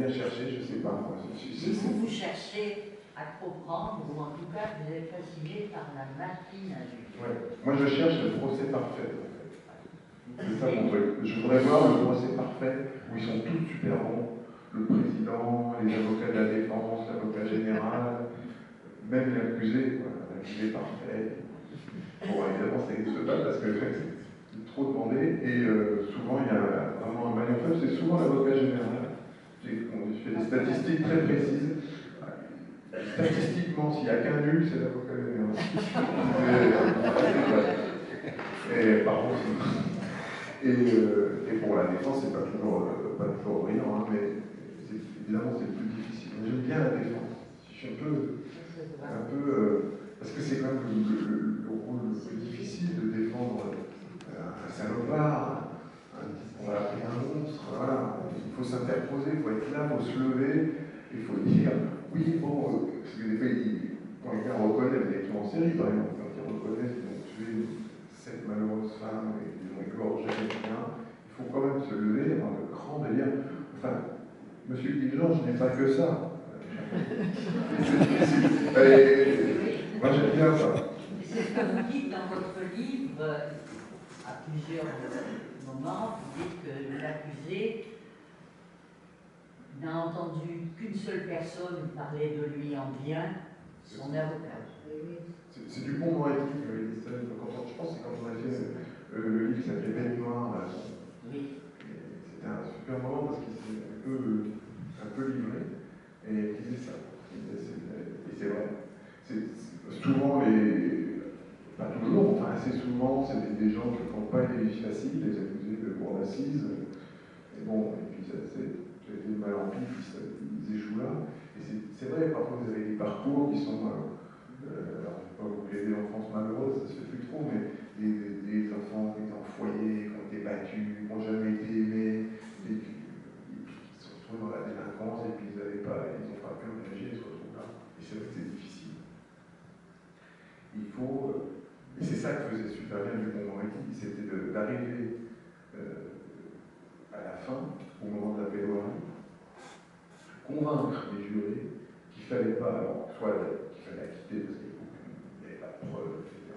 vient chercher, je ne sais pas. Vous cherchez à comprendre, ou en tout cas, vous êtes fasciné par la machine à juger. Ouais. Moi, je cherche le procès parfait, en fait. C'est ça mon truc. Je voudrais voir le procès parfait où ils sont tous super bons. Le président, les avocats de la défense, l'avocat général, même l'accusé, l'accusé parfait. Bon, évidemment, ça n'existe pas parce que c'est trop demandé. Et souvent, il y a vraiment un maillon faible, c'est souvent l'avocat général. J'ai fait des statistiques très précises. Statistiquement, s'il n'y a qu'un nul, c'est l'avocat général. Et par contre, et pour la défense, c'est pas toujours brillant, hein, mais évidemment, c'est le plus difficile. J'aime bien la défense. Je suis un peu parce que c'est quand même le rôle le plus difficile de défendre un salopard, on va l'appeler un monstre, voilà. Il faut s'interposer, il faut être là, il faut se lever, il faut dire, oui, bon, parce que des fois, quand quelqu'un reconnaît, les tueurs en série, par exemple, quand ils reconnaissent qu'ils ont tué cette malheureuse femme et qu'ils ont égorgé quelqu'un, il faut quand même se lever, avoir le cran de dire, enfin, monsieur Guiljean, je n'ai pas que ça. Moi, j'aime bien ça. C'est ce que vous dites dans votre livre, à plusieurs moments, vous dites que l'accusé n'a entendu qu'une seule personne parler de lui en bien, son avocat. C'est du bon moraïque, je pense que c'est quand on a fait le livre qui s'appelait Belle Noire. Oui. C'était un super moment parce qu'il s'est un peu livré et il disait ça. Et c'est vrai. Souvent, pas toujours, enfin assez souvent, c'est des gens qui ne font pas des vies faciles, des accusés de cour d'assises. Et bon, et puis ça a été mal en pif, ils échouent là. Et c'est vrai, parfois vous avez des parcours qui sont. Alors, je ne vais pas vous plaider l'enfance malheureuse, ça se fait plus trop, mais des enfants qui étaient en foyer, qui ont été battus, qui n'ont jamais été aimés, et qui se retrouvent dans la délinquance, et puis ils n'ont pas pu engager, ils se retrouvent là. Et c'est vrai que c'est difficile. Il faut, et c'est ça que faisait super bien Dupond-Moretti, c'était d'arriver à la fin, au moment de la plaidoirie, convaincre les jurés qu'il ne fallait pas, alors, soit qu'il fallait acquitter parce qu'il n'y avait pas de preuves, etc.,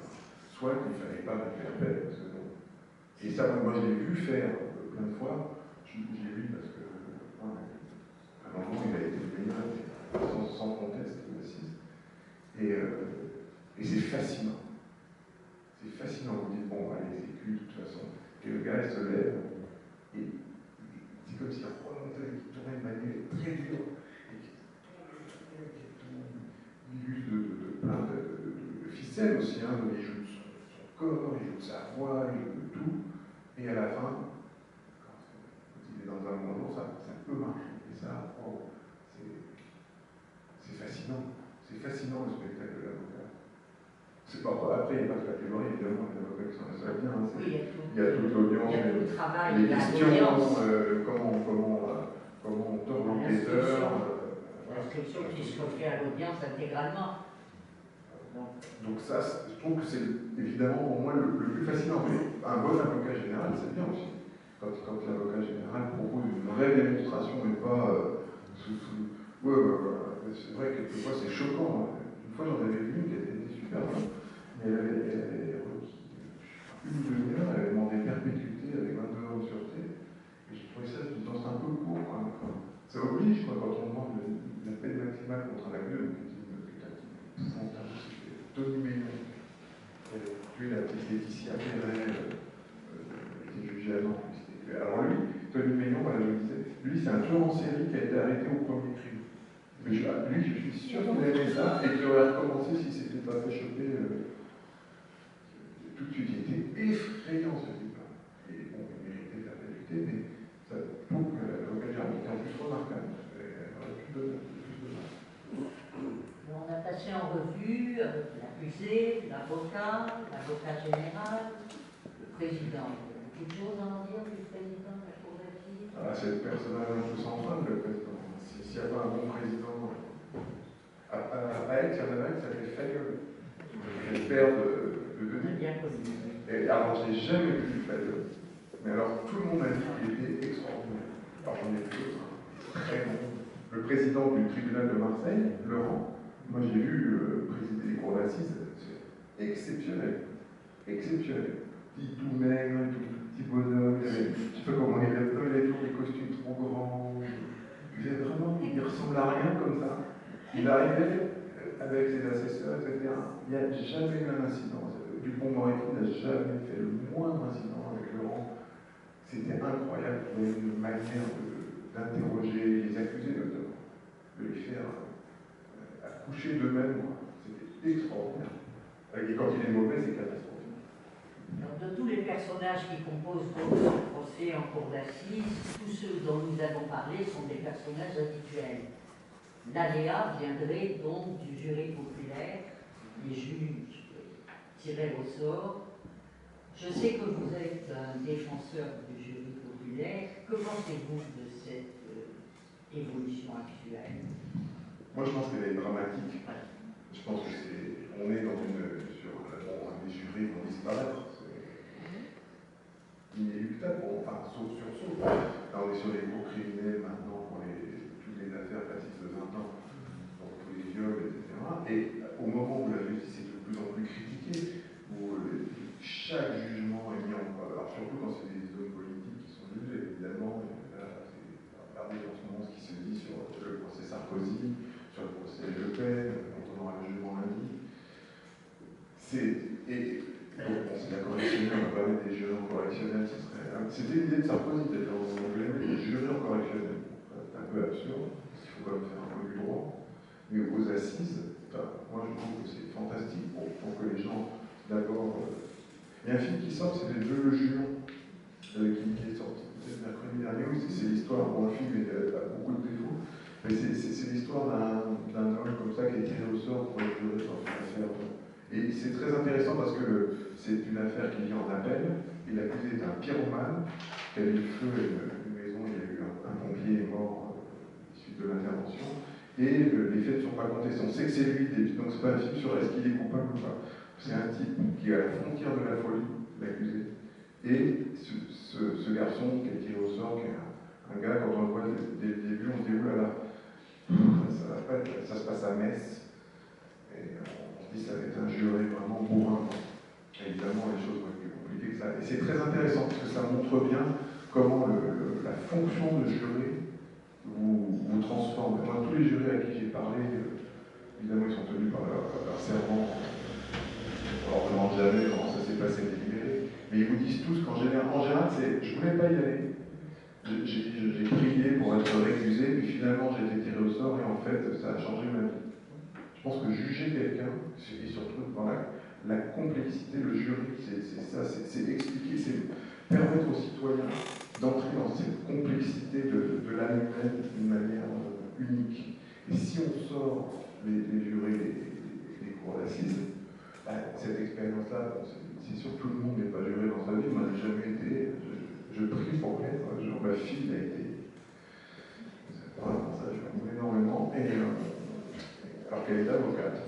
soit qu'il ne fallait pas mettre perpète, parce que non. Et ça, moi, je l'ai vu faire plein de fois, je l'ai vu parce que, à un moment, il a été payé sans conteste, d'assise. Et c'est fascinant. C'est fascinant, vous dites, bon, allez, c'est cul, de toute façon. Et le gars, il se lève, et c'est comme s'il remontait, il tournait de manière très dure, et il use plein de ficelles aussi, hein, il joue de son corps, il joue de sa voix, il joue de tout, et à la fin, quand il est dans un moment, ça peut marcher, et ça, oh, c'est fascinant. C'est fascinant le spectacle de l'avocat. C'est pas après, il n'y a pas que la théorie, évidemment, les avocats qui s'en sortent bien. Hein, il y a toute l'audience, les questions, comment on tord l'enquêteur. L'instruction qui se refait à l'audience intégralement. Donc ça, je trouve que c'est évidemment pour moi le plus fascinant. Mais un bon avocat général, c'est bien aussi. Quand l'avocat général propose une vraie démonstration et pas c'est vrai que quelquefois c'est choquant. Hein. Une fois j'en avais vu une qui était super bonne. Mais elle avait requis une demi-heure, elle avait demandé perpétuité avec 22 ans de sûreté. Et je trouvais ça, c'est un peu court. Hein. Enfin, ça oblige quand on demande la peine maximale contre la gueule. Tony Meillon, qui avait tué la petite Laetitia Perret, qui était jugée à Nantes. Alors lui, Tony Meillon, voilà, je le disais, lui c'est un tueur en série qui a été arrêté au premier crime. Mais lui, je suis sûr qu'il aimait ça et qu'il aurait recommencé s'il ne s'était pas fait choper tout de suite. Il était effrayant ce type-là. Et bon, il méritait de la perpétuité, mais ça prouve que l'avocat général était en plus remarquable. Elle aurait pu donner plus de mal. On a passé en revue l'accusé, l'avocat général, le président. Quelque chose à en dire du président de la Cour d'assises? C'est le personnage un peu central, le président. S'il n'y a pas un bon président. À Aix, il y en avait un qui s'appelait Fayol, le père de Denis. Bien connu. Et alors, je n'ai jamais vu Fayol. Mais alors, tout le monde a dit qu'il était extraordinaire. Alors, j'en ai vu d'autres, très bon. président du tribunal de Marseille, Laurent, moi j'ai vu présider les cours d'assises, c'est exceptionnel. Exceptionnel. Petit tout maigre, tout petit bonhomme, je sais pas comment il avait toujours des costumes trop grands. Il ressemble à rien comme ça. Il arrivait avec ses assesseurs, etc. Il n'y a jamais eu un incident. Dupond-Moretti n'a jamais fait le moindre incident avec Laurent. C'était incroyable. Il y avait une manière d'interroger les accusés, notamment, de les faire accoucher d'eux-mêmes. C'était extraordinaire. Et quand il est mauvais, c'est catastrophique. Alors, de tous les personnages qui composent votre procès en cour d'assises, tous ceux dont nous avons parlé sont des personnages habituels. L'aléa viendrait donc du jury populaire, les juges tirés au sort. Je sais que vous êtes un défenseur du jury populaire. Que pensez-vous de cette évolution actuelle? Moi, je pense qu'elle est dramatique. Je pense que on est dans les jurys vont disparaître. C'est inéluctable, enfin, sauf sur sauf. Là, on est sur les cours criminels maintenant pour toutes les affaires passives de 20 ans, pour tous les viols, etc. Et au moment où la justice est de plus en plus critiquée, où chaque jugement est mis en cause, alors surtout quand c'est des hommes politiques qui sont jugés, évidemment, regardez en ce moment ce qui se dit sur le procès Sarkozy, sur le procès Le Pen, quand on aura le jugement lundi. Donc, c'est la correctionnelle, on va pas mettre des jurés en correctionnel, c'était l'idée de Sarkozy, d'ailleurs, on voulait mettre des jurés en correctionnel. C'est un peu absurde, parce qu'il faut quand même faire un peu du droit. Mais aux assises, moi je trouve que c'est fantastique pour que les gens, d'abord. Il y a un film qui sort, c'est Les Deux le Julion, qui est sorti mercredi dernier. Oui, c'est l'histoire, bon, le film a beaucoup de défauts, mais c'est l'histoire d'un homme comme ça qui est tiré au sort pour être juré dans une affaire. Et c'est très intéressant parce que c'est une affaire qui vient en appel, et l'accusé est un pyromane qui a mis le feu à une maison, il y a eu un pompier mort suite de l'intervention, et les faits ne sont pas comptés. On sait que c'est lui, donc c'est pas un film sur est-ce qu'il est coupable ou pas. C'est un type qui est à la frontière de la folie, l'accusé, et ce garçon qui est tiré au sort, qui est un gars, quand on le voit dès le début, on se dit oulala, ça se passe à Metz, et on se dit ça va être un juré vraiment bourrin. Évidemment, les choses vont être plus compliquées que ça. Et c'est très intéressant parce que ça montre bien comment la fonction de juré vous transforme. Moi, tous les jurés à qui j'ai parlé, évidemment, ils sont tenus par leur serment. On leur demande jamais comment ça s'est passé délibéré. Mais ils vous disent tous qu'en général, c'est je voulais pas y aller. J'ai prié pour être récusé, puis finalement j'ai été tiré au sort et en fait ça a changé ma vie. Je pense que juger quelqu'un, et surtout dans la complexité, le jury, c'est ça, c'est expliquer, c'est permettre aux citoyens d'entrer dans cette complexité de l'âme humaine d'une manière unique. Et si on sort les jurés des cours d'assises, cette expérience-là, c'est sûr que tout le monde n'est pas juré dans sa vie, moi j'ai jamais été, je prie pour l'être, genre ma fille a été, vraiment ça, je l'aime énormément, alors qu'elle est avocate.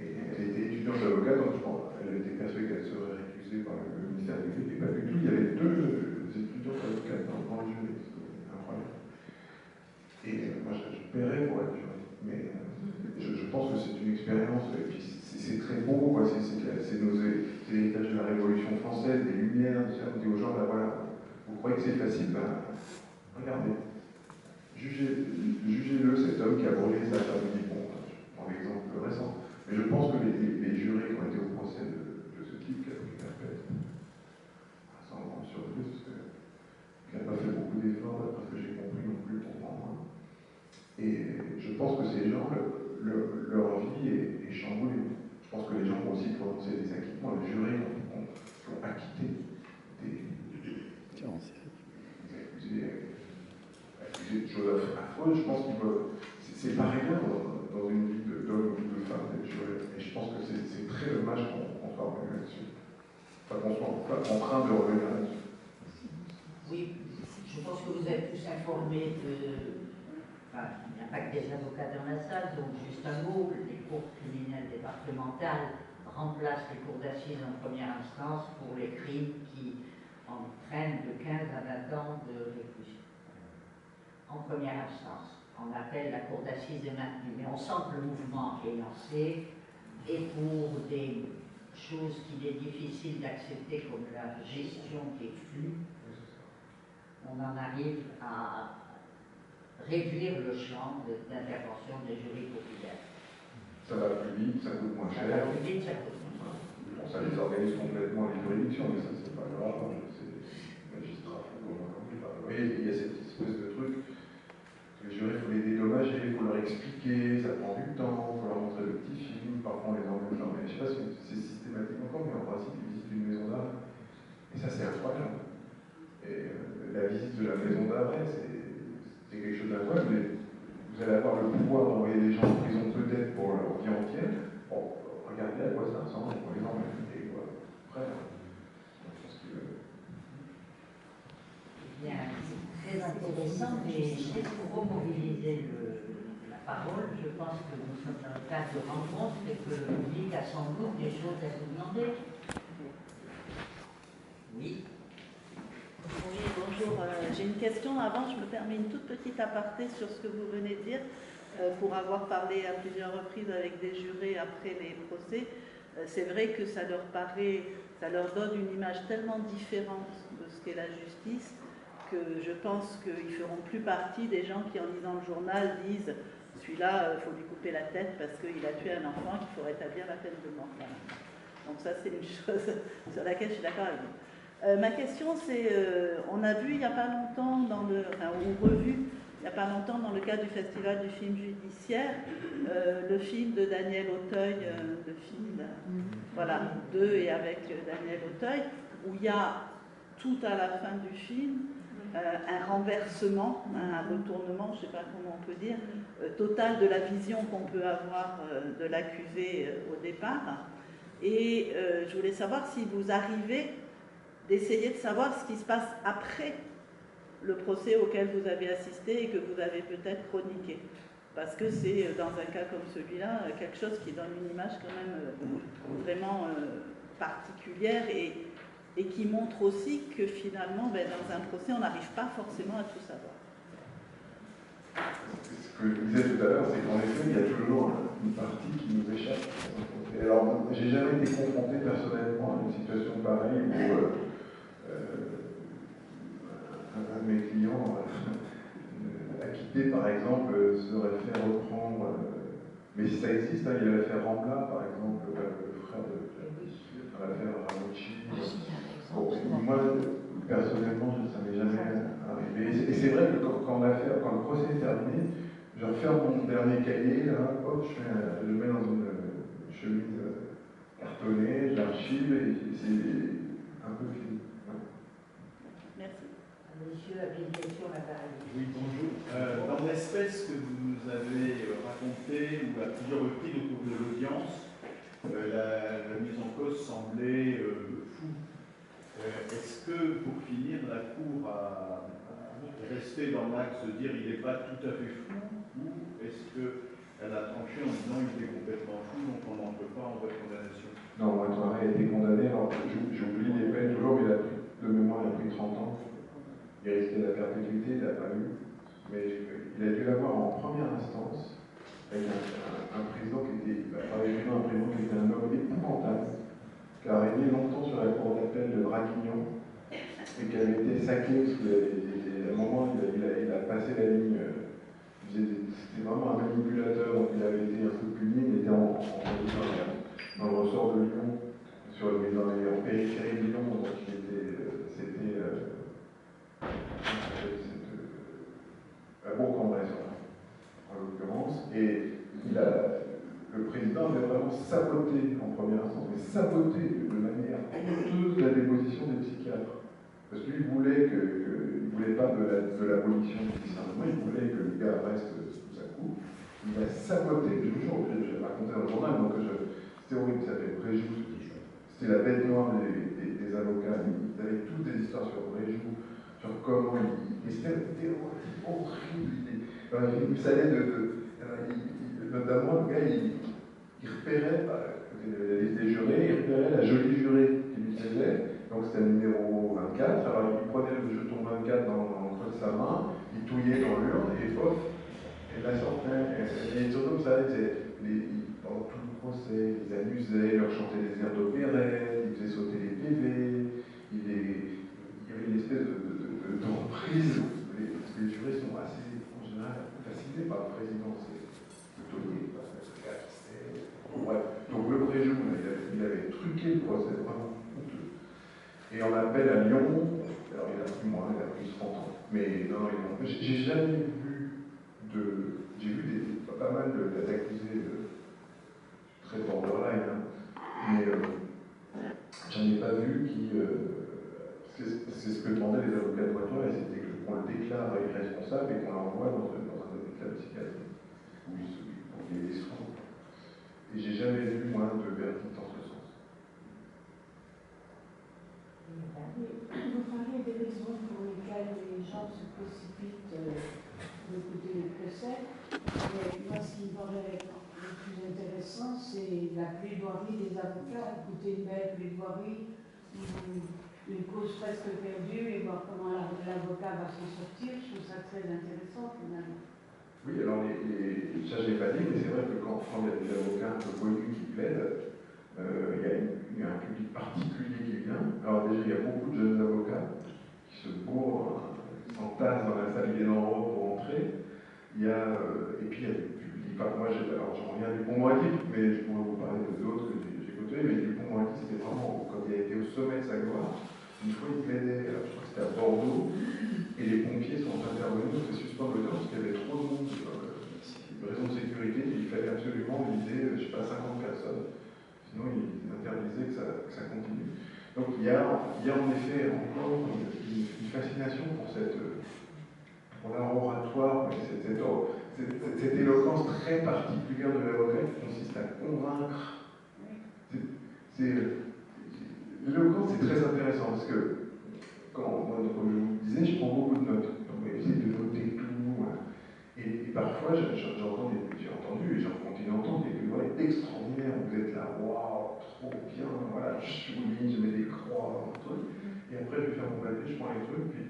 Et elle était étudiante d'avocat, donc elle était persuadée qu'elle serait récusée par le ministère public, et pas du tout. Il y avait deux étudiantes avocates dans le jury, c'était incroyable. Et moi, je paierais pour être juré. Mais je pense que c'est une expérience, et puis c'est très beau, quoi. C'est l'héritage de la Révolution française, des Lumières, on dit aux gens, ben voilà, vous croyez que c'est facile, ben regardez. Jugez-le, cet homme qui a brûlé sa femme, dit bon, je prends l'exemple récent. Mais je pense que les jurés qui ont été au procès de ce type, qui a pris perpète, sans grande surprise, parce qu'il n'a pas fait beaucoup d'efforts, d'après ce que j'ai compris non plus pour moi. Et je pense que ces gens, leur vie est chamboulée. Je pense que les gens vont aussi prononcer des acquittements. Les jurés ont acquitté des accusés de choses affreuses. Je pense qu'ils peuvent. C'est pas rien dans une vie d'homme ou de femme d'être juré. Et je pense que c'est très dommage qu'on soit revenu là-dessus. Enfin, qu'on soit en train de revenir là-dessus. Oui, je pense que vous êtes tous informés de. Enfin, il n'y a pas que des avocats dans la salle, donc juste un mot, les cours criminelles départementales remplacent les cours d'assises en première instance pour les crimes qui entraînent de 15 à 20 ans de réclusion. En première instance. en appel, la cour d'assises est maintenue. Mais on sent que le mouvement est lancé, et pour des choses qu'il est difficile d'accepter comme la gestion des flux, on en arrive à réduire le champ d'intervention des jurys populaires. Ça va plus vite, ça coûte moins cher. Ça va plus vite, ça coûte moins cher. Bon, ça les organise complètement les juridictions, mais ça c'est pas grave, c'est magistrat. Oui, il y a cette espèce de truc. Les jurys, il faut les dédommager, il faut leur expliquer, ça prend du temps, il faut leur montrer le petit film, parfois on les emmène dans. Mais je sais pas si c'est systématique encore, mais en principe, ils visitent une maison d'arrêt. Et ça, c'est incroyable. Et la visite de la maison d'arrêt, c'est quelque chose d'incroyable, mais vous allez avoir le pouvoir d'envoyer des gens en prison peut-être pour leur vie entière. Bon, regardez à quoi ça ressemble, on les emmène. Et voilà, après, je pense que. Bien, très intéressant, mais c'est pour remobiliser la parole. Je pense que nous sommes dans le cadre de rencontre et que le public a sans doute des choses à vous demander. Oui. Oui, bonjour. J'ai une question. Avant, je me permets une toute petite aparté sur ce que vous venez de dire. Pour avoir parlé à plusieurs reprises avec des jurés après les procès, c'est vrai que ça leur donne une image tellement différente de ce qu'est la justice que je pense qu'ils ne feront plus partie des gens qui, en lisant le journal, disent « celui-là, il faut lui couper la tête parce qu'il a tué un enfant, qu'il faut rétablir la peine de mort. » Donc ça, c'est une chose sur laquelle je suis d'accord avec vous. Ma question, c'est, on a vu il n'y a pas longtemps, ou revu il n'y a pas longtemps dans le cadre du Festival du film judiciaire, le film de Daniel Auteuil, le film, voilà, de et avec Daniel Auteuil, où il y a tout à la fin du film, un renversement, un retournement, je ne sais pas comment on peut dire, total de la vision qu'on peut avoir de l'accusé au départ. Et je voulais savoir si vous arrivez d'essayer de savoir ce qui se passe après le procès auquel vous avez assisté et que vous avez peut-être chroniqué. Parce que c'est, dans un cas comme celui-là, quelque chose qui donne une image quand même vraiment particulière et qui montre aussi que finalement, dans un procès, on n'arrive pas forcément à tout savoir. Ce que je disais tout à l'heure, c'est qu'en effet, il y a toujours une partie qui nous échappe. Et alors, j'ai jamais été confronté personnellement à une situation pareille où un de mes clients acquitté, par exemple, serait fait reprendre. Mais ça existe, hein, il y a l'affaire Rambla, par exemple, le frère de l'affaire Ramucci. Bon, moi, personnellement, ça m'est jamais arrivé. Et c'est vrai que quand le procès est terminé, je referme mon dernier cahier, là, hop, je le mets dans une chemise cartonnée, je l'archive et c'est un peu fini. Merci. Monsieur avait une question là-bas. Oui, bonjour. Dans l'espèce que vous nous avez raconté, ou à plusieurs reprises au cours de l'audience, la mise en cause semblait floue. Est-ce que, pour finir, la Cour a resté dans l'axe de dire il n'est pas tout à fait flou, ou est-ce qu'elle a tranché en disant il est complètement flou, donc on n'entre pas en votre condamnation? Non, Moitoré a été condamné, alors j'oublie les peines toujours, mais de mémoire, il a pris 30 ans. Il risquait la perpétuité, il n'a pas eu. Mais il a dû l'avoir en première instance, avec un président qui était, un président qui était un homme épouvantable, qui a régné longtemps sur la cour d'appel de Draguignan, et qui avait été saqué, parce qu'à un moment, il a passé la ligne. C'était vraiment un manipulateur, donc il avait été un peu puni, il était dans le ressort de Lyon, en périphérie de Lyon, donc c'était un bon congrès, en l'occurrence, et le président avait vraiment saboté en première instance, mais saboté de manière honteuse la déposition des psychiatres. Parce qu'il voulait il voulait pas de l'abolition du discernement, il voulait que le gars reste sous sa coupe. Il a saboté, je vous jure, je racontais dans le journal, donc c'était horrible, ça fait Bréjou, c'était la bête noire des avocats, ils avaient toutes des histoires sur Bréjou, sur comment c'était horrible. Il savait notamment le gars, il repérait, des jurés, il repérait la jolie jurée qui lui plaisait. Donc c'était le numéro 24, alors il prenait le jeton 24 dans le creux de sa main, il touillait dans l'urne et pof, la sortait, et surtout, ça, pendant tout le procès, ils amusaient, ils leur chantaient des airs d'opérette, ils faisaient sauter les PV, il y avait une espèce d'emprise, parce que les jurés sont assez, en général, fascinés par le président, c'est plutôt lié, parce que c'est bref. Donc le préjugé, il avait truqué le procès, vraiment honteux. Et on appelle à Lyon, alors il a pris moins, il a pris 30 ans. Mais non, j'ai jamais vu j'ai vu pas mal d'accusés très borderline, hein. Mais j'en ai pas vu qui. C'est ce que demandaient les avocats de Poitou, c'était qu'on le déclare irresponsable et qu'on l'envoie dans un hôpital psychiatrique où il y ait des soins. Et j'ai jamais vu moins de verdict en ce sens. Vous parlez des raisons pour lesquelles les gens se précipitent d'écouter le procès. Moi, ce qui me paraît le plus intéressant, c'est la plaidoirie des avocats. Écouter une belle plaidoirie, une cause presque perdue, et voir comment l'avocat va s'en sortir. Je trouve ça très intéressant, finalement. Oui, alors ça je ne l'ai pas dit, mais c'est vrai que quand il y a des avocats un peu connus qui plaident, il y a un public particulier qui vient. Alors déjà, il y a beaucoup de jeunes avocats qui se bourrent, s'entassent dans la salle, ils viennent en robe pour entrer. Et puis il y a du public. Enfin, moi, alors j'en reviens du Dupond-Moretti, mais je pourrais vous parler d'autres que j'ai côtoyés, mais du Dupond-Moretti, c'était vraiment, quand il a été au sommet de sa gloire, une fois il plaidait, je crois que c'était à Bordeaux, et les pompiers sont intervenus, on s'est suspendu l'audience parce qu'il y avait trop de monde, raison de sécurité, il fallait absolument viser, je ne sais pas, 50 personnes. Sinon, ils interdisaient que ça continue. Donc il y a en effet encore une fascination pour l'art oratoire, cette éloquence très particulière de l'avocat qui consiste à convaincre. L'éloquence, c'est très intéressant parce que, comme je vous disais, je prends beaucoup de notes. Donc, j'essaie de noter tout. Et parfois, j'ai entendu, et j'en continue à entendre, des plaidoiries extraordinaires. Vous êtes là, waouh, trop bien, voilà, je souligne, je mets des croix, un truc. Et après, je vais faire mon papier, je prends les trucs, puis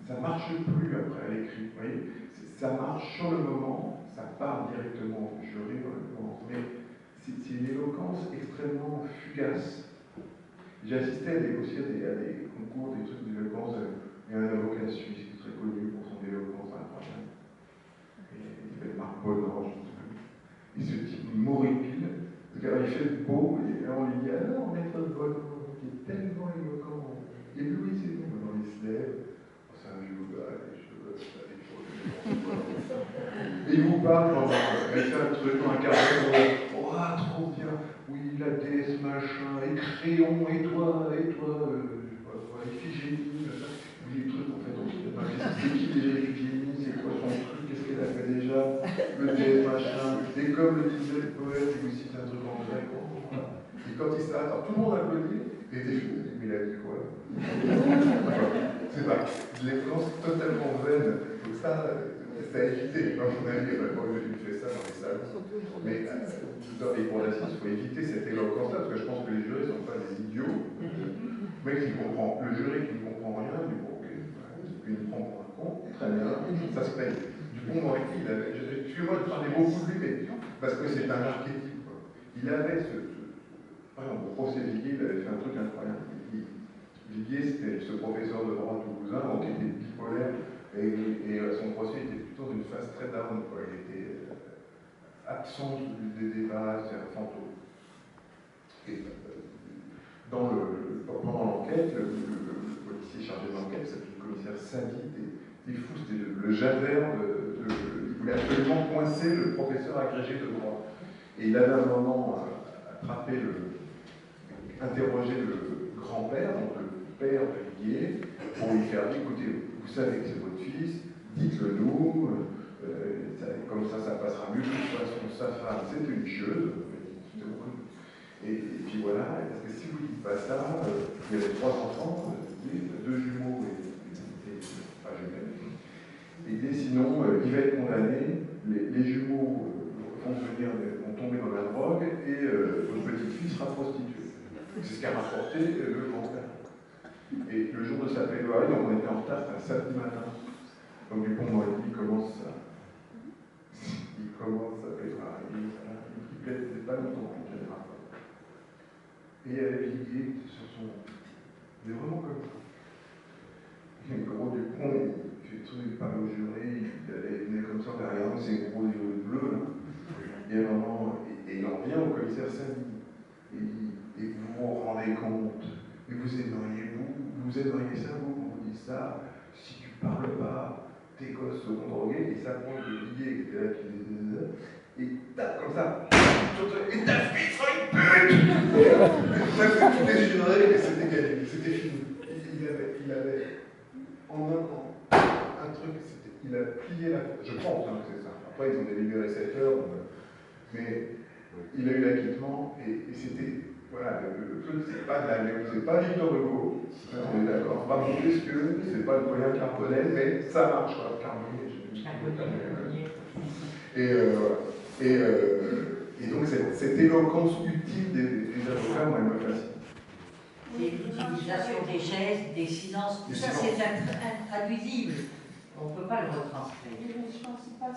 ça ne marche plus après à l'écrit. Vous voyez, ça marche sur le moment, ça parle directement au jury, mais c'est une éloquence extrêmement fugace. J'ai assisté aussi à des concours, des trucs d'éloquence. Il y a un avocat suisse qui est très connu pour son éloquence incroyable. Il s'appelle Marc Bonange. Et ce type m'horripile, parce qu'il fait beau, et on lui dit alors, maître Bonange, qui est tellement éloquent. Et lui, c'est bon, maintenant il se lève, c'est un vieux gars, les cheveux, et il vous parle pendant, il fait un truc dans un quart d'heure, oh, trop bien, oui, la déesse, machin, et crayon, et toi, Iphigénie, les trucs en fait, c'est qui déjà Iphigénie, c'est quoi son truc, qu'est-ce qu'elle a fait déjà, le déesse, machin, et comme le disait le poète, il vous cite un truc en grec, et quand il s'arrête, alors tout le monde applaudit, et mais il a dit quoi? C'est pas, je les pense totalement vaine, donc ça a évité, à mon avis, il fait ça dans les salles. Mais dans les cours d'assises, il faut éviter cette éloquence-là, parce que je pense que les jurés ne sont pas des idiots. Le jury qui ne comprend rien, il dit bon, ok, il me prend pour un con, très bien, ça se paye. Dupond-Moretti, excusez-moi de parler beaucoup de lui, mais parce que c'est un archétype. Il avait par exemple, au procès Viguier, il avait fait un truc incroyable. Viguier, c'était ce professeur de droit toulousain, donc il était bipolaire, et son procès était plutôt d'une phase très down, quoi. Il était absent des débats, c'est un fantôme. Et pendant l'enquête, le policier chargé de l'enquête, s'appelait le commissaire Sadi, était fou, c'était le Javert, il voulait absolument coincer le professeur agrégé de droit. Et il avait à un moment interrogé le grand-père, donc le père de Viguier, pour lui faire dire, écoutez, vous savez que c'est votre fils, dites-le nous, comme ça passera mieux. De toute façon, sa femme, c'est une tueuse. Et puis voilà, parce que si vous ne dites pas ça, il y avait 3 enfants, 2 jumeaux pas jumelles. Et sinon, il va être condamné, les jumeaux vont tomber dans la drogue et votre petite fille sera prostituée. C'est ce qu'a rapporté le grand-père. Et le jour de sa plaidoirie, donc on était en retard, c'était un samedi matin. Donc Dupond ça, si tu parles pas, tes gosses seront drogués, et ça prend de billets, etc. Et tape comme ça, et ta fille sera une pute. Ça fait tout déchirer, et c'était gagné, c'était fini. Il avait en un an, un truc, il a plié la fête. Je pense que c'est ça. Après, ils ont délibéré 7 heures, mais il a eu l'acquittement, et c'était, voilà, le truc, c'est pas de la c'est pas Victor Hugo, on est d'accord, pas Montesquieu, c'est pas le moyen Carbonel, mais ça marche, quoi, Carbonel, et donc cette éloquence utile des avocats, moi, elle me fascine. Et l'utilisation des gestes, des silences, tout ça c'est intraduisible. On ne peut pas le retranscrire. Je ne pensais pas